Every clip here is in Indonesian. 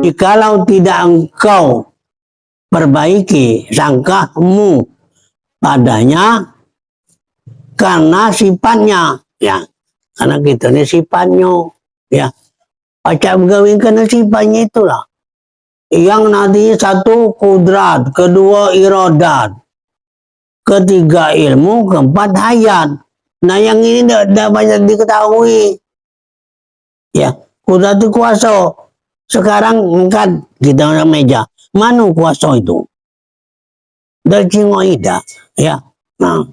Jikalau tidak engkau perbaiki sangkamu padanya karena sifatnya, ya, karena kita ini sifatnya, ya, baca begawin karena sifatnya itulah. Yang nanti satu kudrat, kedua iradat, ketiga ilmu, keempat hayat. Nah yang ini tidak banyak diketahui. Ya, kudrat itu kuasa. Sekarang angkat kita orang meja. Mana kuasa itu? Dari Cingoida. Ya, nah,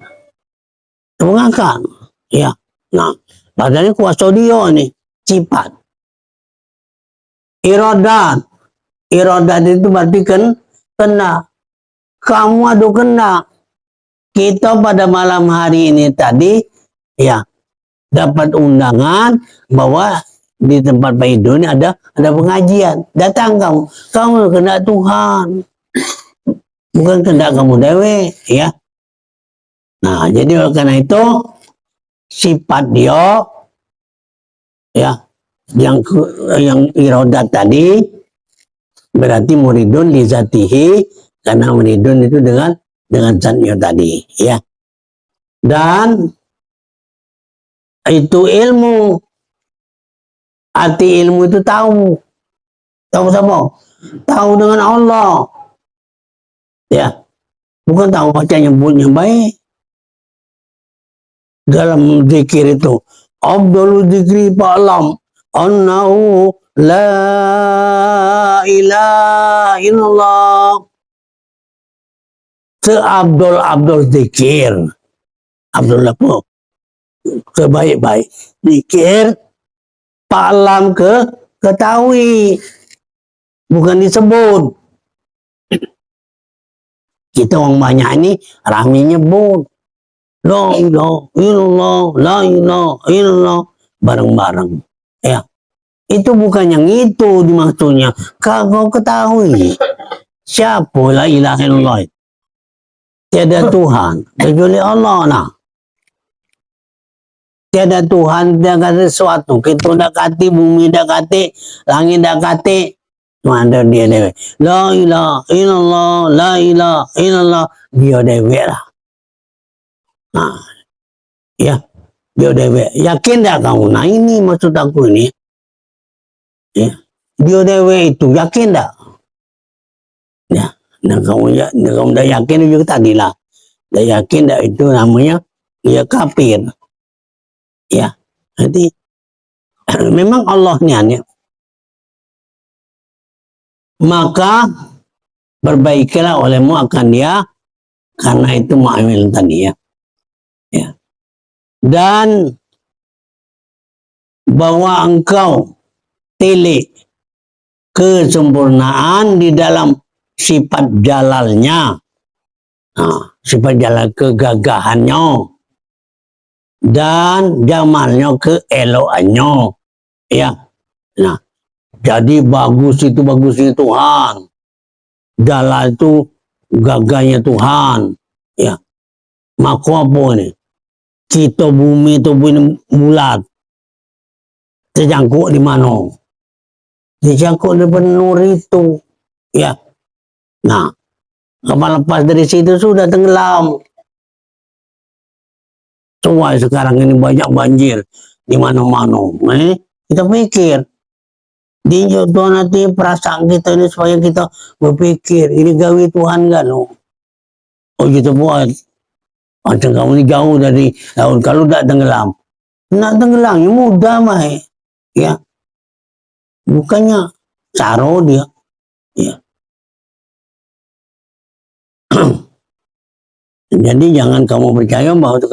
mengangkat. Ya, nah, padahal kuasa dia nih, sifat. Iradat. Iradat itu berarti kena. Kamu ada kena. Kita pada malam hari ini tadi, ya, dapat undangan bahwa di tempat Pak Ido ini ada pengajian. Datang kamu kena Tuhan, bukan kena kamu dewe, ya. Nah, jadi oleh karena itu sifat dia, ya, yang iradat tadi berarti muridun li zatihi, karena muridun itu dengan zatnya tadi, ya. Dan itu ilmu. Arti ilmu itu tahu sama, tahu dengan Allah, ya, bukan tahu baca nyebutnya baik. Dalam zikir itu afdalul zikri fa'lam annahu la ilaha illallah. Seabdul zikir, Abdul apa? Sebaik-baik zikir, fa'lam ketahui, bukan disebut. Kita orang banyak ini rame nyebut la ilaha illallah, la ilaha illallah bareng-bareng, ya. Itu bukan yang itu dimaksudnya. Kau ketahui siapa la ilaha illallah? Tiada Tuhan kecuali Allah. Nah, tiada Tuhan, tiada sesuatu. Kita dah kati bumi, dah kati langit, dah kati. Mana dia dewe. La ilaha illallah, la ilaha illallah. Dia dewe lah. Nah, ya, dia dewe. Yakin tak kamu? Nah ini maksud aku ini. Ya, dia dewe itu yakin tak? Ya, nah kamu dah yakin juga tadi lah. Dah yakin tak itu namanya dia kafir. Ya, jadi memang Allah niatnya. Maka perbaikilah olehmu akan dia, karena itu mu'amil tadi, ya. Ya. Dan bahwa engkau tilik kesempurnaan di dalam sifat jalalnya, nah, sifat jalal kegagahannya, dan jamalnya keelokannya, ya. Nah, jadi bagusnya Tuhan, jalal itu gagahnya Tuhan, ya. Maka apa nih? Kita bumi itu bulat, terjangkuk di mana? Terjangkuk di benur itu, ya. Nah, kapal lepas dari situ sudah tenggelam. Semua sekarang ini banyak banjir di mana-mana. Kita pikir, diinjau nanti perasaan kita ini supaya kita berpikir ini gawe Tuhan kan? Oh gitu buat. Macam kamu ini jauh dari daun, kalau tidak tenggelam, nak tenggelam ya mudah mah, ya. Bukannya caro dia, ya. Jadi jangan kamu percaya bahwa itu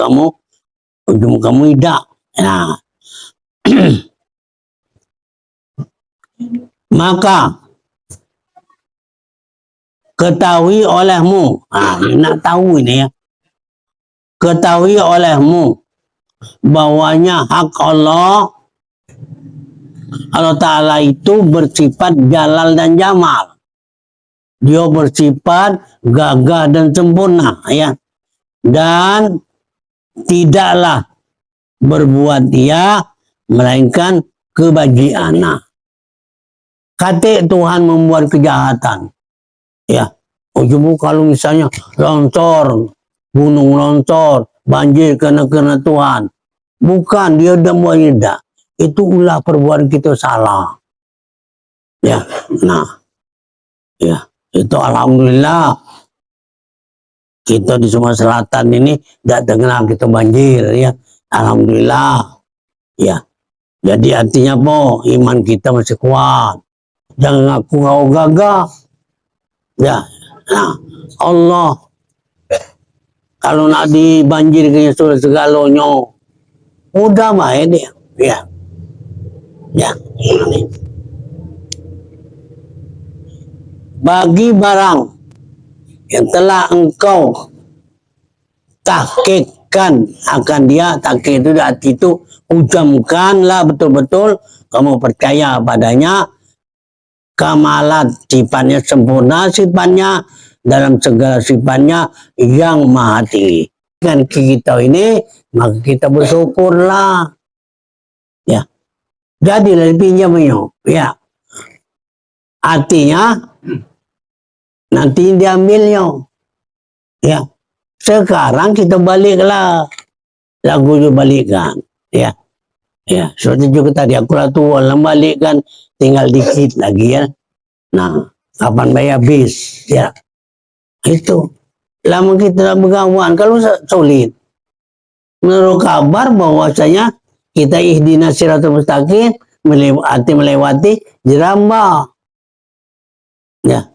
kamu tidak. Nah, maka ketahui olehmu, nak tahu ini, ya. Ketahui olehmu bahwanya hak Allah Ta'ala itu bersifat jalal dan jamal. Dia bersifat gagah dan sempurna, ya. Dan tidaklah berbuat dia, melainkan kebajikan. Kata Tuhan membuat kejahatan. Ya, coba kalau misalnya longsor, gunung longsor, banjir kena Tuhan. Bukan, dia udah buat tidak. Itu ulah perbuatan kita salah. Ya, nah, ya, itu alhamdulillah kita di Sumatera Selatan ini tidak terkenal kita banjir, ya. Alhamdulillah, ya. Jadi artinya apa? Iman kita masih kuat. Jangan ngaku kau gagah. Ya, nah, Allah kalau nak dibanjir ke segalanya, mudah baik dia. Ya, ya. Bagi barang yang telah engkau tahkikkan akan dia, tahkik itu arti itu ujamkanlah betul-betul kamu percaya padanya, kamalat sifatnya, sempurna sifatnya, dalam segala sifatnya yang maha tinggi. Dengan kita ini maka kita bersyukurlah, ya. Jadilah pinjamnya, ya. Artinya nanti diambilnya, ya. Sekarang kita baliklah, lagu itu balikkan, ya. Ya, seperti juga tadi aku lah tua balikkan, tinggal dikit lagi, ya. Nah, kapan bayar bis, ya. Itu lama kita berkawan kalau sulit. Menurut kabar bahwasanya kita ihdinas siratal mustaqim, melewati jerambah, ya.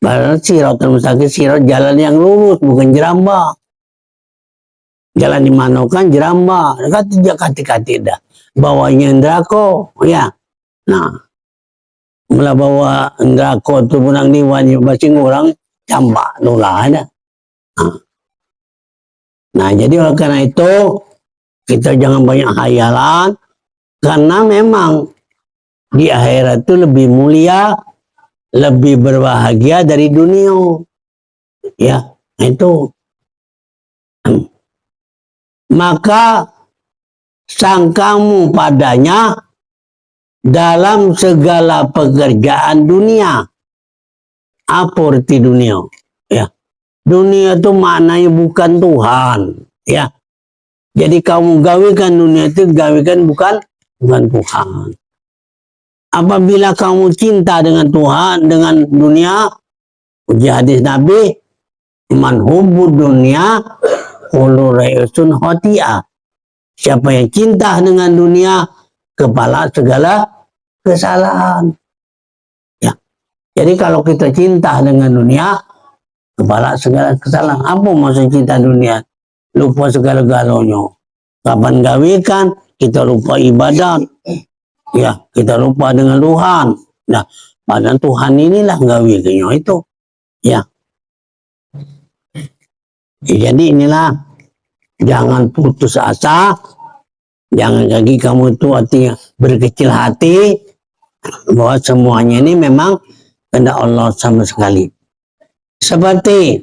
Padahal siratal mustaqim, sirat jalan yang lurus, bukan jerambah. Jalan di mana kan jerambah, kata dah bawahnya neraka, ya. Nah, mula bawa neraka tu punang niwan basing orang campak nulah ada. Nah, jadi oleh karena itu kita jangan banyak hayalan, karena memang di akhirat itu lebih mulia, lebih berbahagia dari dunia, ya. Nah, itu maka sangkamu padanya dalam segala pekerjaan dunia. Apa arti dunia? Ya, dunia itu maknanya bukan Tuhan, ya. Jadi kamu gawikan dunia itu, gawikan bukan Tuhan. Apabila kamu cinta dengan Tuhan, dengan dunia, uji hadis Nabi, man hubbud dunia qulu ra'yusun khoti'ah. Siapa yang cinta dengan dunia, kepala segala kesalahan. Ya. Jadi kalau kita cinta dengan dunia, kepala segala kesalahan. Apa maksud cinta dunia? Lupa segala-galanya. Kapan gawikan, kita lupa ibadat. Ya, kita lupa dengan Tuhan. Nah, pada Tuhan inilah gawikannya itu. Ya. Jadi inilah, jangan putus asa, jangan lagi kamu itu artinya berkecil hati, bahwa semuanya ini memang kehendak Allah sama sekali. Seperti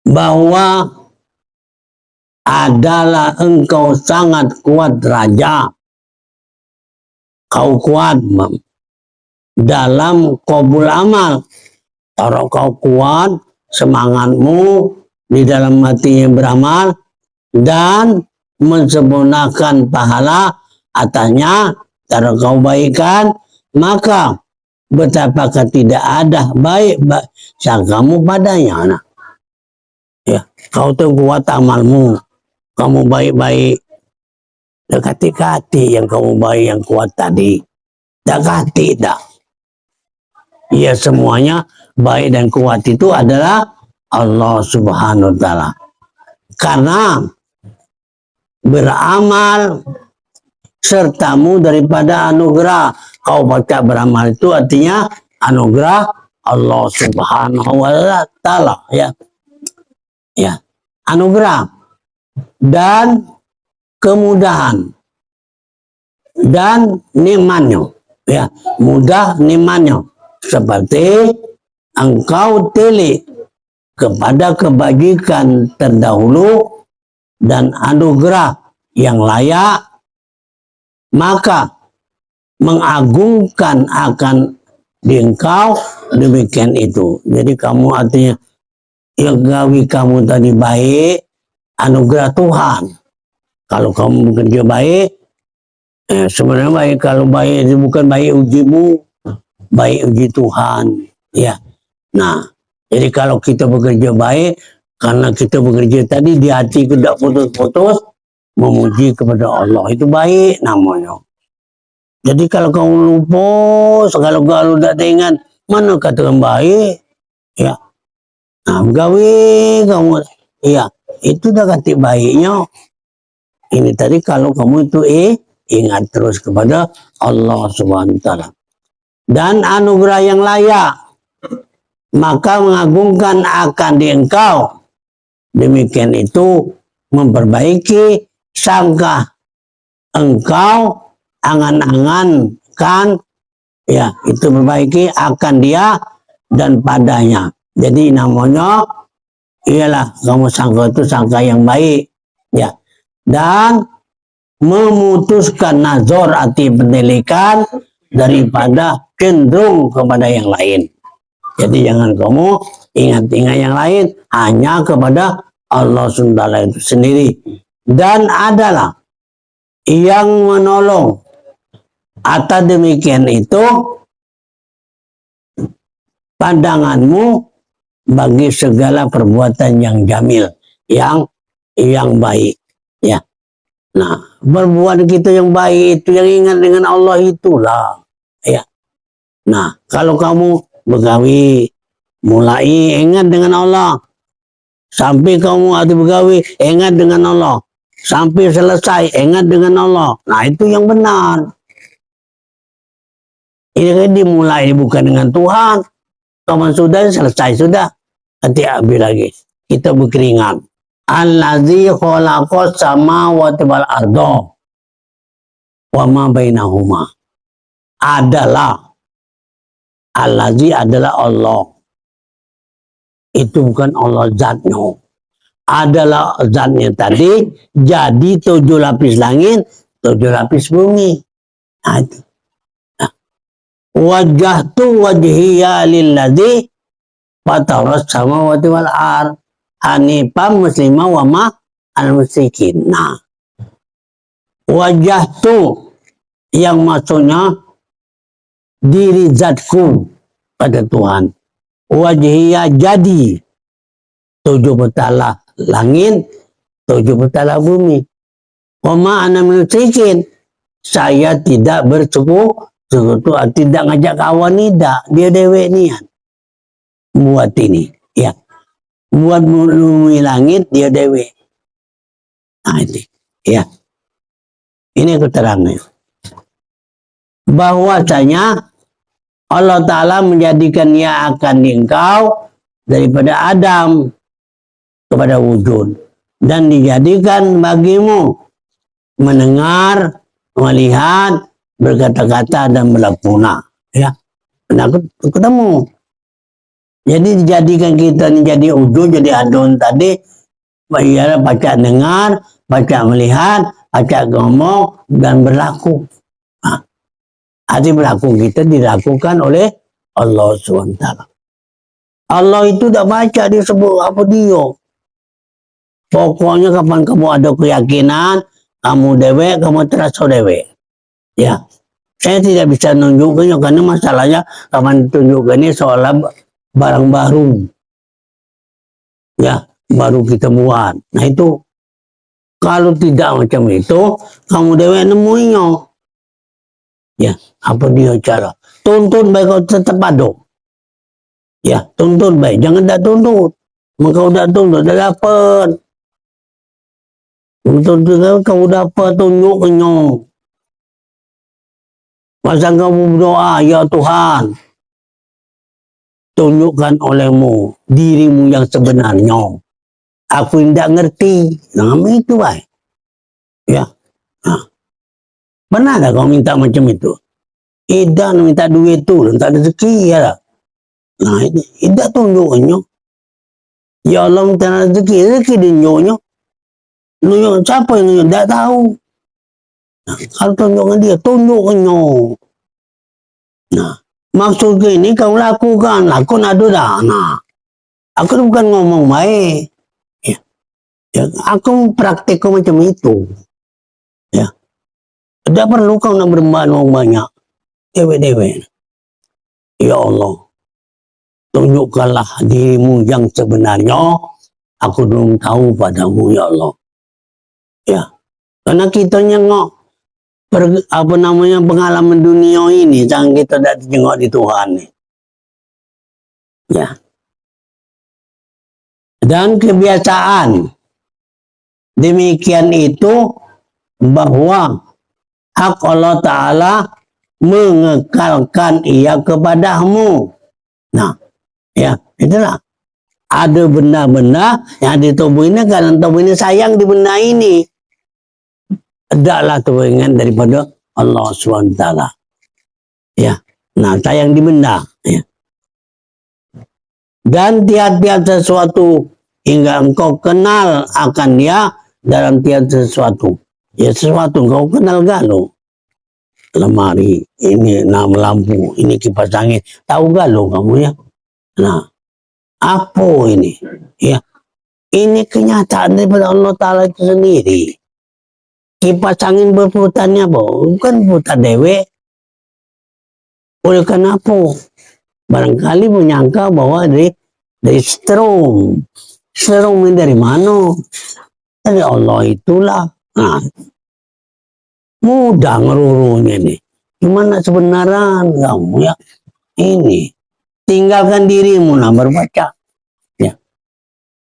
bahwa adalah engkau sangat kuat raja, kau kuat dalam qabul amal. Kalau kau kuat semangatmu di dalam hatinya beramal dan mensempurnakan pahala atasnya, kalau kau baikkan, maka betapakah tidak ada baik sangkamu padanya. Nah, ya, kau tuh kuat amalmu, kamu baik-baik, dekati-kati yang kamu baik yang kuat tadi, dekati dah. Ya, semuanya baik dan kuat itu adalah Allah Subhanahu wa Ta'ala. Karena beramal sertamu daripada anugerah. Kau baca beramal itu artinya anugerah Allah Subhanahu wa Ta'ala, ya. Ya, anugerah dan kemudahan dan nikmatnya, ya, mudah nikmatnya. Seperti engkau telik kepada kebajikan terdahulu dan anugerah yang layak, maka mengagungkan akan di engkau demikian itu. Jadi kamu artinya yang gawi kamu tadi baik, anugerah Tuhan. Kalau kamu bekerja baik, sebenarnya baik. Kalau baik itu bukan baik ujimu, baik uji Tuhan. Ya. Nah, jadi kalau kita bekerja baik, karena kita bekerja tadi di hati tidak putus-putus, memuji kepada Allah, itu baik namanya. Jadi kalau kamu lupa, segala-gala tidak ingat, mana katakan baik? Ya. Nah, gawe kamu, ya, itu dah kata baiknya. Ini tadi kalau kamu itu ingat terus kepada Allah Subhanahu wa taala. Dan anugerah yang layak, maka mengagungkan akan di engkau. Demikian itu memperbaiki sangka engkau, angan-angan kan, ya, itu perbaiki akan dia dan padanya. Jadi namanya ialah kamu sangka itu sangka yang baik, ya, dan memutuskan nazar arti pendidikan daripada cenderung kepada yang lain. Jadi jangan kamu ingat-ingat yang lain, hanya kepada Allah SWT itu sendiri. Dan adalah yang menolong atas demikian itu pandanganmu bagi segala perbuatan yang jamil, yang baik, ya. Nah, perbuatan kita yang baik itu yang ingat dengan Allah itulah, ya. Nah, kalau kamu begawi, mulai ingat dengan Allah, sampai kamu ada begawi, ingat dengan Allah, sampai selesai ingat dengan Allah. Nah, itu yang benar. Ini kan dimulai bukan dengan Tuhan. Kamu sudah selesai, sudah. Nanti habis lagi. Kita berkeringat. Allazi khalaqas samawati wal arda wa ma bainahuma. Allazi adalah Allah. Itu bukan Allah zatnya. Adalah zatnya tadi jadi 7 lapis langit, 7 lapis bumi. Nah, itu. Wajjahtu wajhiya lilladzi fataras samawati wal ard hanifan muslimah wa ma al musyrikin. Nah, wajjahtu yang maksudnya diri zatku pada Tuhan. Wajhiya jadi 7 betala langit, 7 betala bumi. Wa ma ana musyrikin, saya tidak bersepuh. Itu tidak ngajak kawan, tidak, dia dewek niat buat ini, ya, buat bumi langit dia dewek. Nah, ini, ya, ini keterangannya bahwasanya Allah Ta'ala menjadikan ia akan di engkau daripada Adam kepada wujud, dan dijadikan bagimu mendengar, melihat, berkata-kata dan berlakukan, ya. Nah, ketemu. Jadi dijadikan kita ini jadi ujung, jadi adon tadi, ialah baca dengar, baca melihat, baca ngomong dan berlaku. Nah, arti berlaku kita dilakukan oleh Allah SWT. Allah itu tidak baca, dia sebut apa dia. Pokoknya kapan kamu ada keyakinan, kamu dewek, kamu terasa dewek. Ya, saya tidak bisa nunjukkannya karena masalahnya kapan tunjukkannya soal barang baru. Ya, baru kita buat. Nah, itu kalau tidak macam itu, kamu dewek nemuinya. Ya, apa dia cara? Tuntut baik kau tetap ada. Ya, tuntut baik. Jangan tak tuntut. Kau tak tuntut, dah dapat. Tuntut kau dapat tunjukkannya. Masa kamu berdoa, ya Tuhan, tunjukkan olehmu dirimu yang sebenarnya. Aku tidak ngerti. Nah, itu baik. Ya. Nah. Pernah tak kau minta macam itu? Tidak minta duit itu, tak ada rezeki ya. Nah, ini tidak tunjukkannya. Ya Allah minta rezeki, rezeki dia nunjuk. Nunjuk siapa yang nunjuk? Tak tahu. Nah, kalau tunjukkan dia, tunjukkan nyo. Nah, maksud ini kau lakukan, lakon ada dah. Nah, aku bukan ngomong baik. Ya, ya, aku praktek macam itu. Ya, tidak perlu kau nak bermbang banyak. Dewe-dewe. Ya Allah, tunjukkanlah dirimu yang sebenarnya. Aku belum tahu padamu, ya Allah. Ya, karena kita nyengok pengalaman dunia ini, jangan kita tidak tengok di Tuhan. Ya. Dan kebiasaan demikian itu bahwa hak Allah Ta'ala mengekalkan ia kepadamu. Nah, ya, itulah. Ada benda-benda yang ada tubuh ini, karena tubuh ini sayang di benda ini. Tidaklah tuingan daripada Allah SWT. Ya, nah sayang di benda. Ya. Dan tiap-tiap sesuatu hingga engkau kenal akan dia dalam tiap sesuatu. Ya sesuatu engkau kenal galau. Lemari, ini lampu, ini kipas angin. Tahu galau kamu ya? Nah, apa ini? Ya, ini kenyataan daripada Allah Ta'ala itu sendiri. Kipas angin berputarnya bukan putar dewe. Oleh karena apa? Barangkali menyangka bahwa dari strom. Strom ini dari mana? Dari Allah itulah. Nah, mudah ngerurunya nih. Gimana sebenarnya kamu ya? Ini. Tinggalkan dirimu nah berbaca. Ya.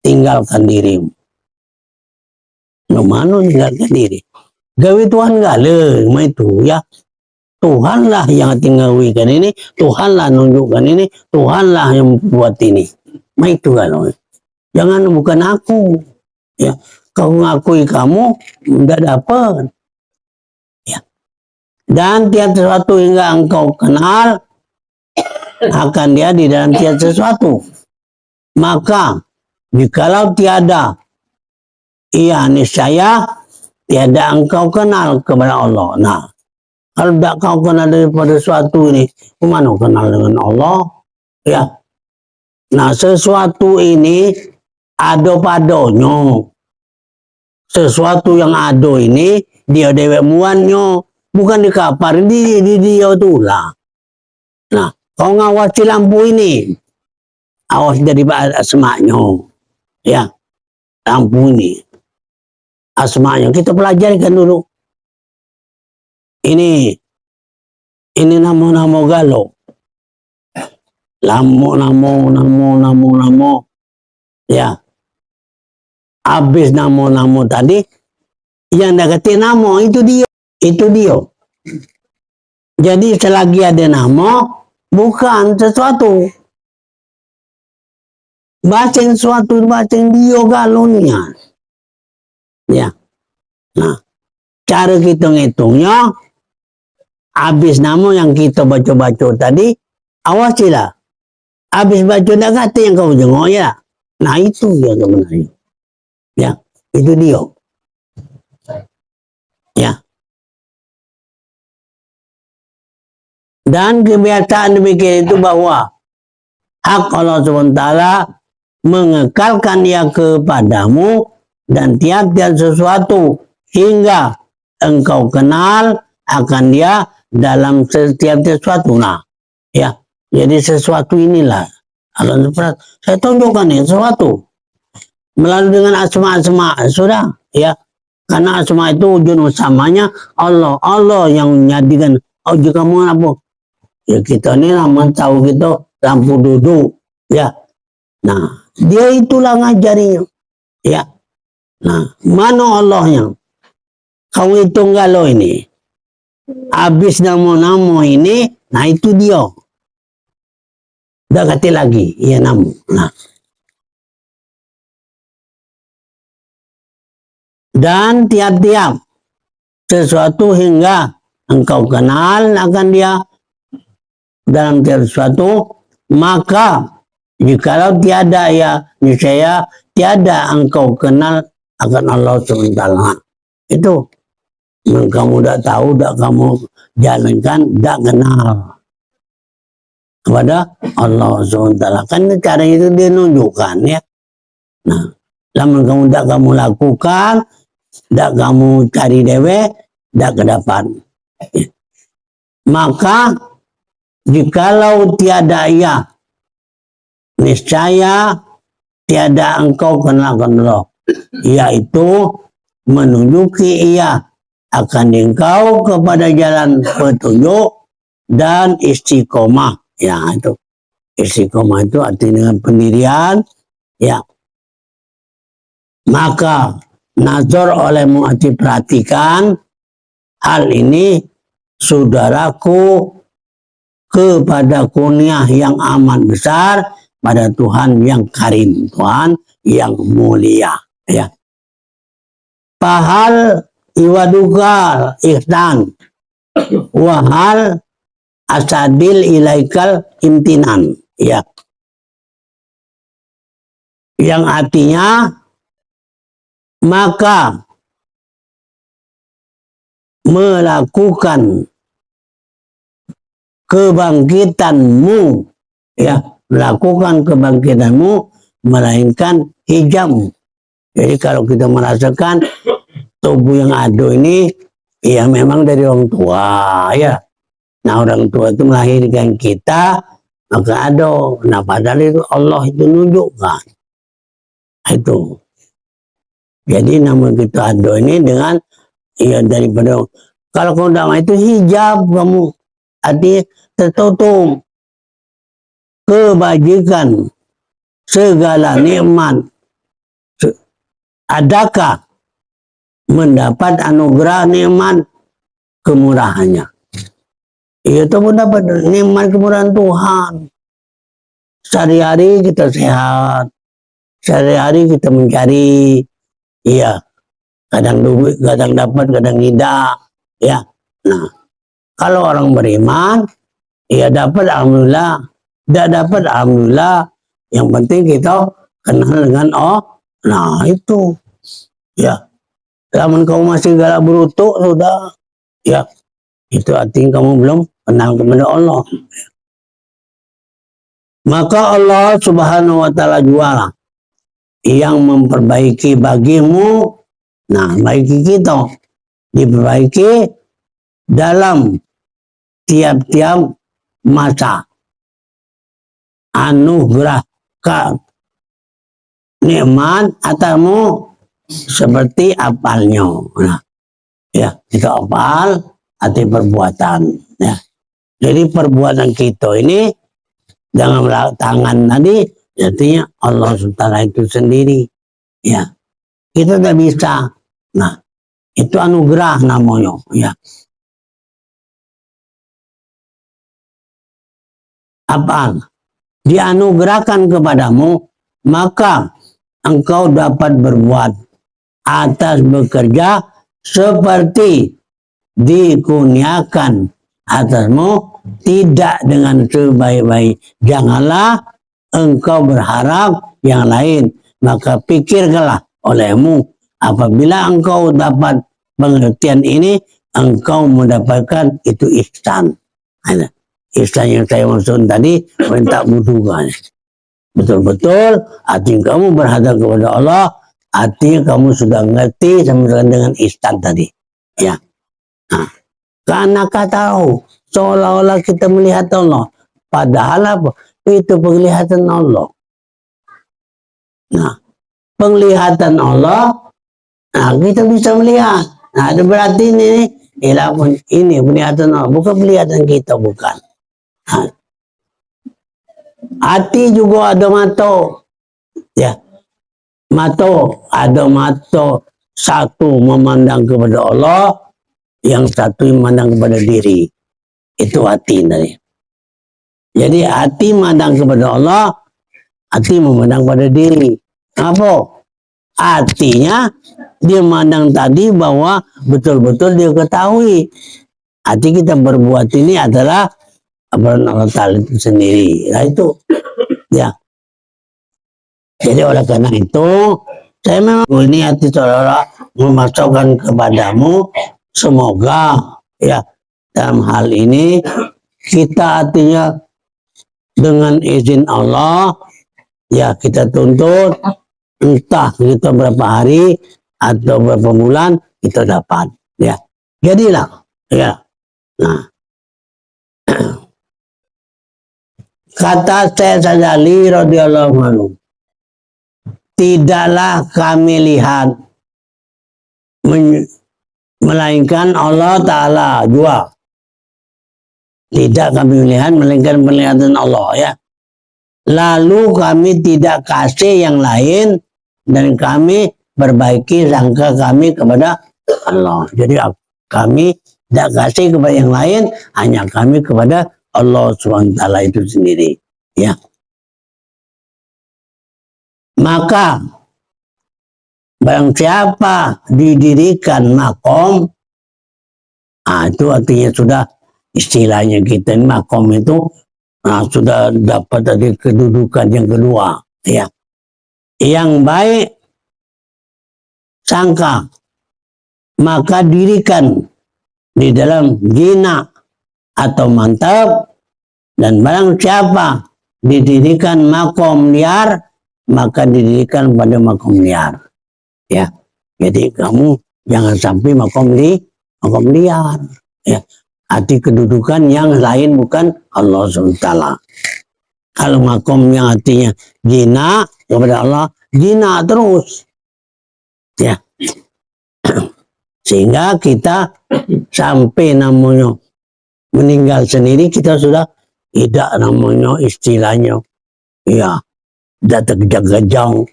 Tinggalkan dirimu. Mana tinggalkan diri? Gawe Tuhan gale, itu ya. Tuhanlah yang tinggalkan ini, Tuhanlah nunjukkan ini, Tuhanlah yang buat ini. Itu kalau. Jangan bukan aku. Ya. Kau ngakui kamu, tidak dapat. Ya. Dan tiap sesuatu hingga engkau kenal akan dia di dalam tiap sesuatu. Maka jikalau tiada ia niscaya tiada engkau kenal kepada Allah. Nah, kalau tidak kau kenal daripada sesuatu ini, kemana kenal dengan Allah? Ya. Nah, sesuatu ini ada padanya. Sesuatu yang ada ini dia dewek muannya, bukan di kapar, di dia itulah. Nah, kau ngawasi lampu ini, awas dari asmanya, ya, lampu ini, asmanya kita pelajari kan dulu. Ini nama-nama galau, namo, ya. Habis namo tadi, yang deketin namo itu dia. Jadi selagi ada nama, bukan sesuatu. Baca sesuatu, baca dia galonnya. Ya. Nah, cara kita ngitungnya, habis nama yang kita baca-baca tadi, awasilah. Habis baca dah kata yang kau jengok ya. Nah itu dia sebenarnya. Ya, itu dia. Ya. Dan kebiasaan demikian itu bahwa hak Allah SWT mengekalkan dia kepadamu dan tiap-tiap sesuatu hingga engkau kenal akan dia dalam setiap sesuatu. Nah, ya, jadi sesuatu inilah. Saya tunjukkan ya sesuatu. Melalui dengan asma-asma sudah ya, karena asma itu ujung usamanya Allah yang menjadikan kamu apa ya, kita ini nama tahu gitu lampu duduk ya. Nah dia itulah ngajarinya ya. Nah mana Allahnya kau hitung galau ini habis nama-nama ini, nah itu dia udah kata lagi ya namu. Nah dan tiap-tiap sesuatu hingga engkau kenal akan dia dalam tiap sesuatu, maka Jikalau tiada ya, niscaya tiada engkau kenal akan Allah SWT. Itu yang kamu tidak tahu, tidak kamu jalankan, tidak kenal kepada Allah SWT. Kan cara itu dia nunjukkan ya. Nah, lama kamu tidak kamu lakukan, tidak kamu cari dewe, tidak kedapat. Maka jikalau tiada ia, niscaya tiada engkau kenal Allah, yaitu menunjuki ia akan engkau kepada jalan petunjuk dan istiqomah. Ya, itu istiqomah itu artinya dengan pendirian. Ya, maka nazar olehmu hati perhatikan hal ini, saudaraku, kepada kurnia yang amat besar pada Tuhan yang karim, Tuhan yang mulia. Ya. Pahal iwadugal ihsan, wahal asadil ilaikal imtinan. Ya. Yang artinya, maka melakukan kebangkitanmu, ya, melakukan kebangkitanmu melainkan hijabmu. Jadi kalau kita merasakan tubuh yang ada ini, ya memang dari orang tua, ya. Nah, orang tua itu melahirkan kita, maka ada. Nah, padahal itu Allah itu nunjukkan. Itu. Jadi nama kita ada ini dengan, ya daripada, kalau kamu tidak itu hijab kamu, artinya tertutup kebajikan segala nikmat. Adakah mendapat anugerah nikmat kemurahannya? Itu mendapat nikmat kemurahan Tuhan. Sehari-hari kita sehat, sehari-hari kita mencari, iya, kadang duit, kadang dapat, kadang tidak, ya. Nah, kalau orang beriman, ya dapat alhamdulillah, tidak dapat alhamdulillah. Yang penting kita kenal dengan Allah. Nah itu, ya. Zaman kamu masih galak berutuk sudah, ya. Itu artinya kamu belum kenal kepada Allah. Maka Allah Subhanahu wa Ta'ala jualah yang memperbaiki bagimu. Nah, bagi kita diperbaiki dalam tiap-tiap masa. Anugerahkan nikmat atasmu seperti apalnya. Nah, ya, itu apal arti perbuatan. Ya. Jadi perbuatan kita ini dengan tangan tadi, artinya Allah SWT itu sendiri. Ya, kita tidak bisa. Nah, itu anugerah namanya. Ya. Apal dianugerahkan kepadamu, maka engkau dapat berbuat atas bekerja seperti dikurniakan atasmu, tidak dengan sebaik-baik. Janganlah engkau berharap yang lain, maka pikirkanlah olehmu, apabila engkau dapat pengertian ini, engkau mendapatkan itu ihsan. Ihsan yang saya maksud tadi, minta butuhkan. Betul-betul artinya kamu berhadap kepada Allah, artinya kamu sudah ngerti sama dengan ihsan tadi. Ya. Nah, karena kau tahu seolah-olah kita melihat Allah, padahal apa? Itu penglihatan Allah. Nah, penglihatan Allah, nah kita bisa melihat. Nah, berarti ini penglihatan Allah, bukan penglihatan kita, bukan. Nah, hati juga ada mata, ya, mata ada mata, satu memandang kepada Allah, yang satu memandang kepada diri. Itu hati tadi. Jadi hati memandang kepada Allah, hati memandang pada diri. Apa? Artinya dia memandang tadi bahwa betul-betul dia ketahui hati kita berbuat ini adalah Allah Ta'ala itu sendiri. Nah itu, ya. Jadi oleh karena itu, saya memang ini hati saudara memasukkan kepadamu, semoga ya dalam hal ini kita artinya dengan izin Allah ya kita tuntut entah kita berapa hari atau berapa bulan kita dapat ya. Jadilah ya. Nah, kata Syekh Sadzali radhiyallahu anhu, tidaklah kami lihat melainkan Allah Ta'ala dua. Tidak kami melihat melainkan penglihatan Allah ya. Lalu kami tidak kasih yang lain dan kami perbaiki sangka kami kepada Allah. Jadi kami tidak kasih kepada yang lain, hanya kami kepada Allah SWT itu sendiri ya. Maka barang siapa didirikan makom, itu artinya sudah istilahnya kita makom itu sudah dapat dari kedudukan yang kedua ya. Yang baik sangka, maka dirikan di dalam jinak atau mantap, dan barang siapa didirikan makom liar, maka didirikan pada makom liar ya. Jadi kamu jangan sampai makom liar ya. Arti kedudukan yang lain bukan Allah SWT. Kalau makom yang artinya jina kepada Allah, jina terus ya. Sehingga kita sampai namanya meninggal sendiri, kita sudah tidak namanya istilahnya ya tidak tergejang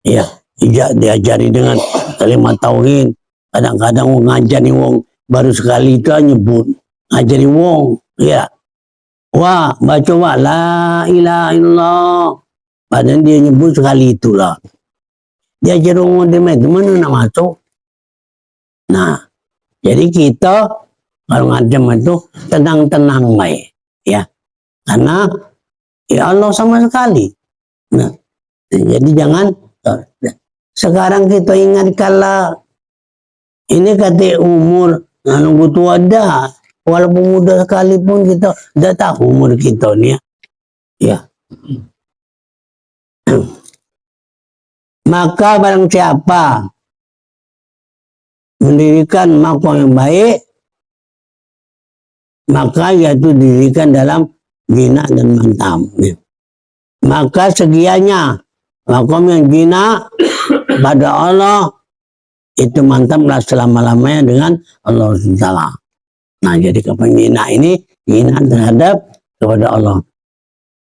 ya, tidak diajari dengan kalimat tauhid. Kadang-kadang ngajari wong baru sekali itu nyebut ngajari wong ya, wah baca wah la ilaha illallah, padahal dia nyebut sekali itulah. Dia jadi wong demen mana nak masuk. Nah, jadi kita kalau ngajam itu tenang-tenang baik ya, karena ya Allah sama sekali. Nah, jadi jangan sekarang kita ingat kalau ini kata umur nunggu tua dah, walaupun muda sekalipun kita dah tahu umur kita ni ya. Maka barang siapa mendirikan makom yang baik, maka yaitu didirikan dalam jinak dan mantap. Maka segianya makom yang jinak pada Allah itu mantaplah selama-lamanya dengan Allah SWT. Nah, jadi kepenjinak ini jinak terhadap kepada Allah.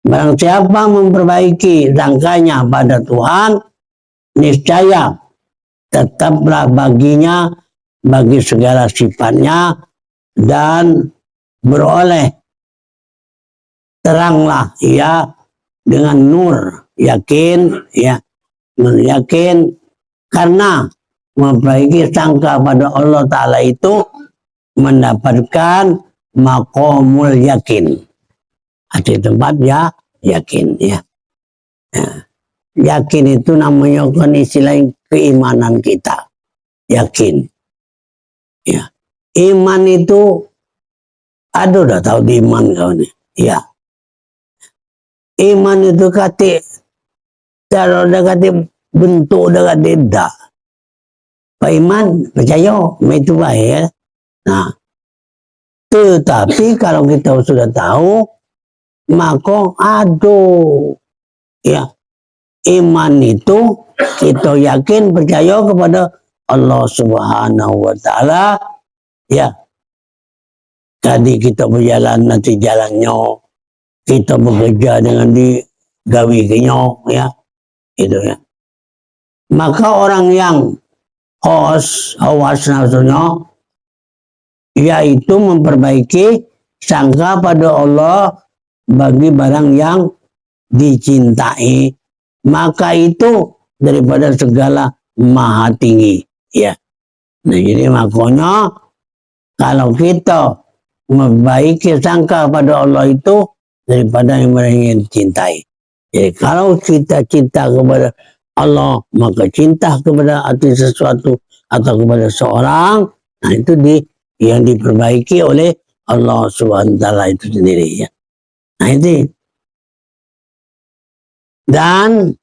Barang siapa memperbaiki sangkanya pada Tuhan, niscaya tetaplah baginya bagi segala sifatnya dan beroleh teranglah ia dengan nur, yakin ya, yakin karena memperbaiki sangka pada Allah Ta'ala itu mendapatkan makomul yakin. Ada tempat ya yakin ya. Yakin itu namanya kan istilah keimanan kita. Yakin. Ya. Iman itu aduh udah tahu di iman kau nih. Ya. Iman itu kata cara udah kata bentuk udah kata dah. Pak Iman percaya itu baik ya. Nah, tetapi kalau kita sudah tahu, maka aduh ya, iman itu kita yakin percaya kepada Allah Subhanahu wa Ta'ala ya. Tadi kita berjalan nanti jalannya, kita bekerja dengan digawinya ya, itu ya. Maka orang yang awas nafsunya, yaitu memperbaiki sangka pada Allah bagi barang yang dicintai, maka itu daripada segala maha tinggi ya. Nah, jadi makanya kalau kita memperbaiki sangka pada Allah itu daripada yang dicintai. Jadi kalau kita cinta kepada Allah, maka cinta kepada arti sesuatu atau kepada seorang, nah itu yang diperbaiki oleh Allah Subhanahu wa taala itu sendiri ya. Nah itu. Dan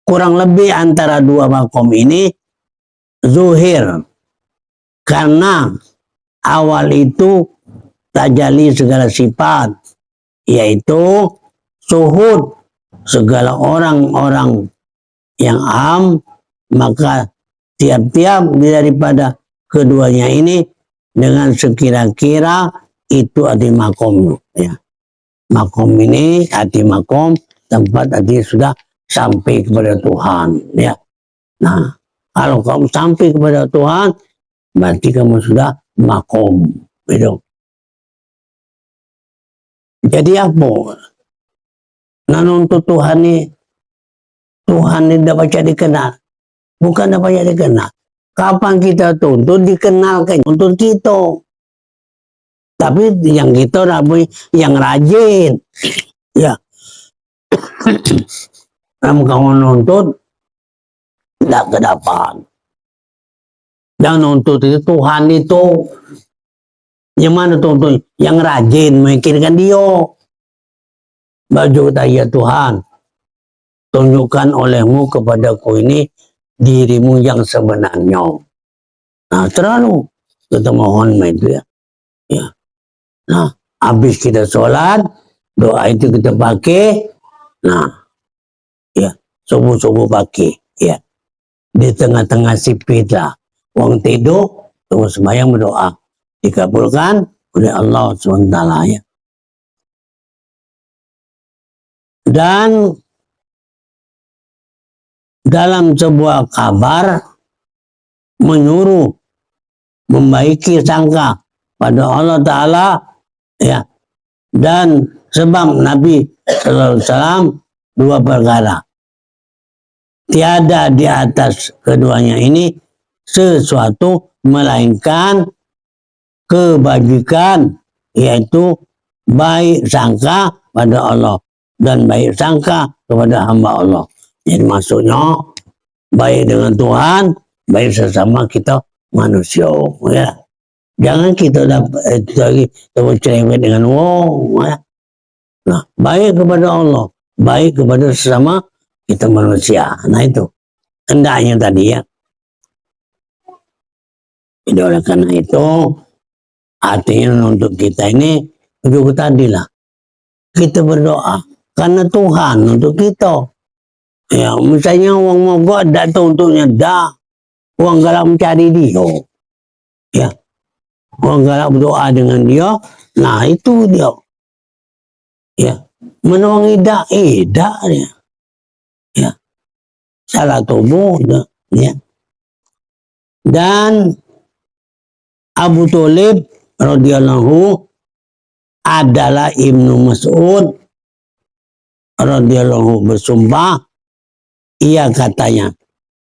kurang lebih antara dua makom ini zuhir, karena awal itu tajali segala sifat, yaitu suhud segala orang-orang yang am, maka tiap-tiap daripada keduanya ini dengan sekira-kira itu arti makom ya. Makom ini arti makom tempat arti sudah sampai kepada Tuhan ya. Nah, kalau kamu sampai kepada Tuhan, berarti kamu sudah makom gitu. Jadi apa? Nah, untuk Tuhan ini dapat jadi dikenal, bukan dapat jadi dikenal. Kapan kita tuntut dikenalkan untuk kita. Tapi yang kita yang rajin, ya. Kamu nuntut tidak kedapat. Dan nuntut itu Tuhan itu, yang mana tuntut? Yang rajin memikirkan dia. Baju ya Tuhan, tunjukkan olehmu kepadaku ini dirimu yang sebenarnya. Nah, terlalu kita mohon itu ya. Ya. Nah, habis kita sholat, doa itu kita pakai. Nah, ya, subuh-subuh pakai. Ya, di tengah-tengah sipit lah. Uang tidur, tunggu sembahyang berdoa. Dikabulkan oleh Allah SWT ya. Dan dalam sebuah kabar menyuruh membaiki sangka pada Allah Ta'ala ya. Dan sebab Nabi SAW dua perkara. Tiada di atas keduanya ini sesuatu melainkan kebajikan, yaitu baik sangka pada Allah dan baik sangka kepada hamba Allah. Jadi maksudnya baik dengan Tuhan, baik sesama kita manusia ya. Jangan kita dapat lagi cerewet dengan wong ya. Nah, baik kepada Allah, baik kepada sesama kita manusia. Nah itu hendaknya tadi ya. Jadi oleh karena itu artinya untuk kita ini juga tadi lah, kita berdoa karena Tuhan untuk kita. Ya, misalnya uang mogok ada untuknya dah, uang galak mencari dia. Ya, uang galak berdoa dengan dia, nah itu dia. Ya, menolong idak dia. Ya, salah tubuh ya. Dan Abu Thalib radhiyallahu adalah Ibnu Mas'ud radhiyallahu bersumpah, ia katanya,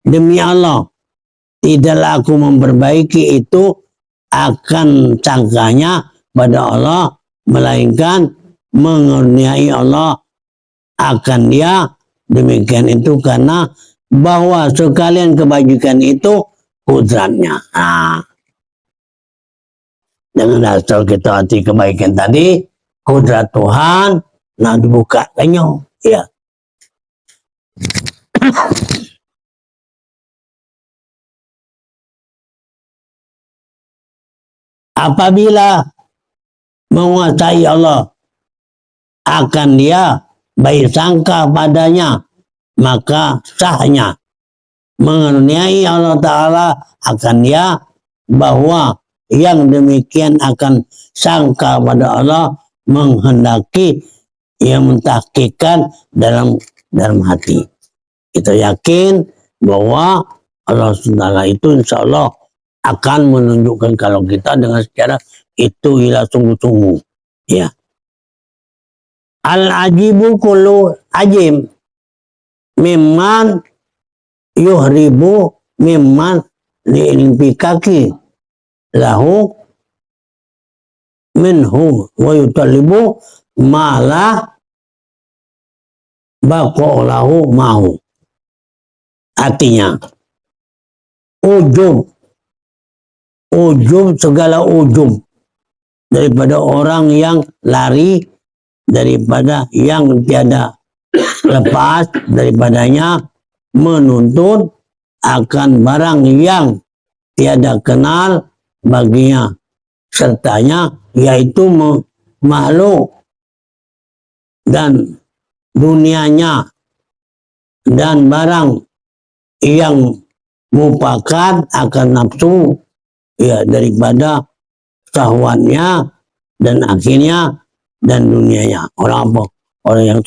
demi Allah, tidaklah aku memperbaiki itu akan sangkanya pada Allah, melainkan mengerniai Allah akan dia. Demikian itu karena bahwa sekalian kebajikan itu kudratnya. Nah, dengan dasar kita hati kebaikan tadi, kudrat Tuhan, nah dibukakannya. Ya. Apabila menguasai Allah, akan dia baik sangka padanya, maka sahnya mengerniai Allah Ta'ala akan dia bahwa yang demikian akan sangka pada Allah menghendaki yang mentahkikan dalam hati. Kita yakin bahwa Allah SWT itu insya Allah akan menunjukkan kalau kita dengan secara itu ialah sungguh-sungguh. Ya. Al-ajibu kullu ajim mimman yuhribu mimman li'ilfikaki lahu minhu wa yutalibu malah baqa'lahu mahu. Artinya, ujub, segala ujub daripada orang yang lari daripada yang tiada lepas daripadanya, menuntut akan barang yang tiada kenal baginya sertanya, yaitu makhluk dan dunianya, dan barang yang merupakan akan nafsu ya daripada syahwatnya dan akhirnya dan dunianya. Orang apa? Orang yang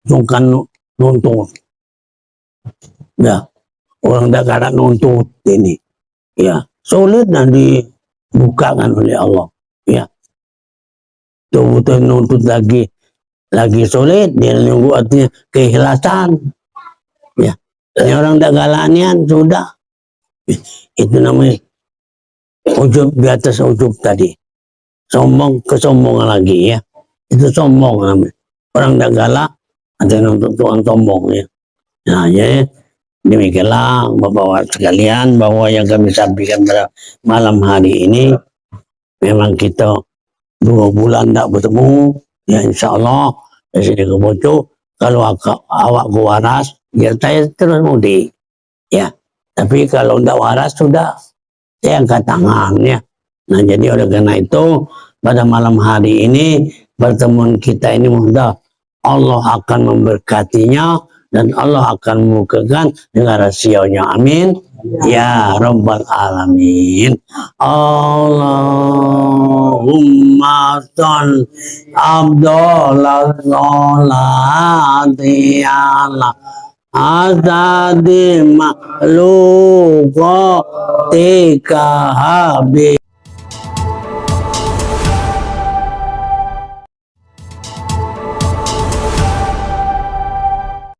sungkan nuntut. Ya, orang dah kadang nuntut ini. Ya, sulit dan dibukakan oleh Allah. Ya, betul nuntut lagi sulit, dia nunggu artinya keikhlasan. Ya, ini orang dah galanian sudah. Itu namanya ujub di atas ujub tadi. Sombong, kesombongan lagi ya. Itu sombong namanya. Orang dah galak, ada yang nuntut Tuhan sombong ya. Nah, ya. Demikianlah Bapak sekalian bahwa yang kami sampaikan pada malam hari ini, memang kita 2 bulan tak bertemu, ya insya Allah dari sini ke Boco, kalau awak waras, ya saya terus mudik, ya. Tapi kalau tidak waras sudah saya angkat tangan ya. Nah jadi oleh karena itu pada malam hari ini pertemuan kita ini mudah Allah akan memberkatinya dan Allah akan membukakan dengan rahasianya. Amin. Ya Rabbal Alamin. Allahumma sholli abdallah sholati ala asadi makhluqatika habib.